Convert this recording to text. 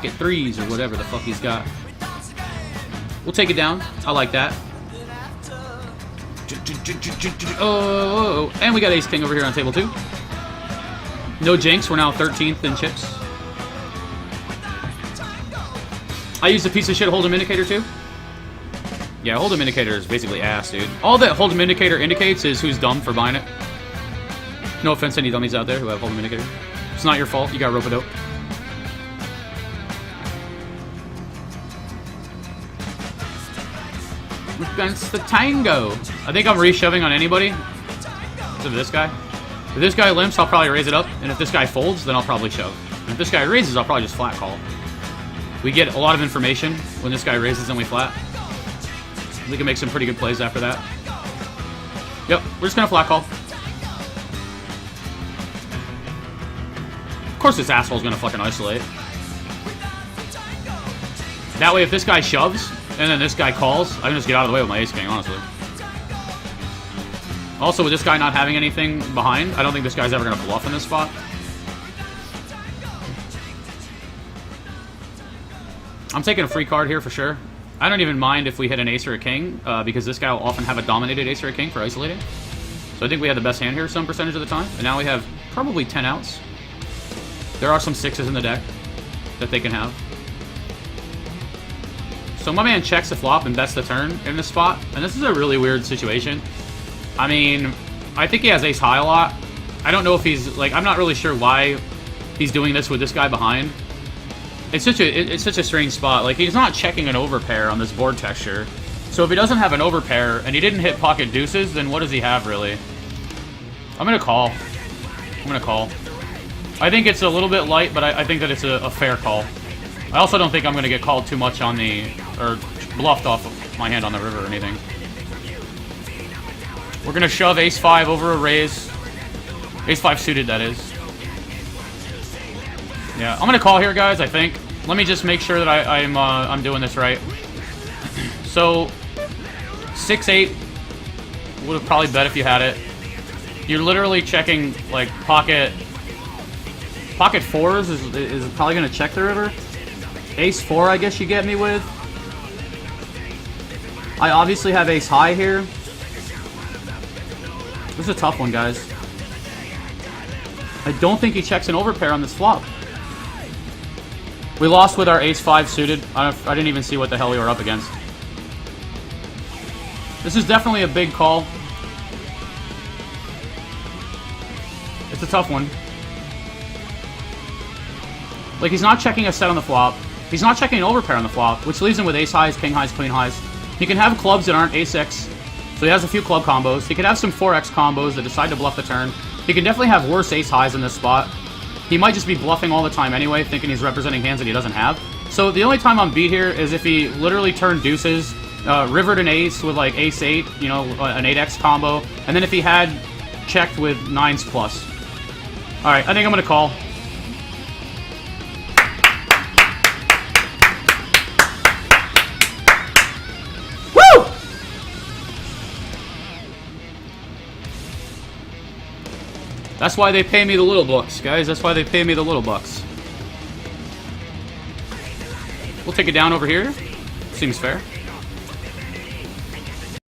pocket threes or whatever the fuck he's got. We'll take it down. I like that. Oh, and we got ace king over here on table 2. No jinx. We're now 13th in chips. I used a piece of shit hold'em indicator too. Yeah, hold'em indicator is basically ass, dude. All that hold'em indicator indicates is who's dumb for buying it. No offense to any dummies out there who have hold'em indicator. It's not your fault. You got rope-a-dope. Against the tango. I think I'm reshoving on anybody. Except this guy. If this guy limps, I'll probably raise it up. And if this guy folds, then I'll probably shove. And if this guy raises, I'll probably just flat call. We get a lot of information when this guy raises and we flat. We can make some pretty good plays after that. Yep, we're just gonna flat call. Of course this asshole's gonna fucking isolate. That way if this guy shoves, and then this guy calls, I can just get out of the way with my ace king, honestly. Also, with this guy not having anything behind, I don't think this guy's ever gonna bluff in this spot. I'm taking a free card here for sure. I don't even mind if we hit an ace or a king, because this guy will often have a dominated ace or a king for isolating. So I think we have the best hand here some percentage of the time. And now we have probably 10 outs. There are some 6s in the deck that they can have. So my man checks the flop and bets the turn in this spot. And this is a really weird situation. I mean, I think he has ace high a lot. I don't know if he's, like, I'm not really sure why he's doing this with this guy behind. It's such a strange spot. Like, he's not checking an overpair on this board texture. So if he doesn't have an overpair and he didn't hit pocket deuces, then what does he have, really? I'm gonna call. I think it's a little bit light, but I think that it's a fair call. I also don't think I'm gonna get called too much on the, or bluffed off of my hand on the river or anything. We're gonna shove ace-5 over a raise. Ace-5 suited, that is. Yeah, I'm gonna call here, guys, I think. Let me just make sure that I'm doing this right. So, 6-8 would have probably bet if you had it. You're literally checking, like, pocket 4s is probably gonna check the river. Ace-4, I guess you get me with. I obviously have ace-high here. This is a tough one, guys. I don't think he checks an overpair on this flop. We lost with our ace-5 suited. I didn't even see what the hell we were up against. This is definitely a big call. It's a tough one. Like, he's not checking a set on the flop. He's not checking an overpair on the flop, which leaves him with ace-highs, king-highs, queen-highs. He can have clubs that aren't ace-x, so he has a few club combos. He can have some 4x combos that decide to bluff the turn. He can definitely have worse ace-highs in this spot. He might just be bluffing all the time anyway, thinking he's representing hands that he doesn't have. So the only time I'm beat here is if he literally turned deuces, rivered an ace with like ace-8, you know, an 8x combo, and then if he had checked with 9s plus. Alright, I think I'm going to call. Woo! That's why they pay me the little bucks, guys. That's why they pay me the little bucks. We'll take it down over here. Seems fair.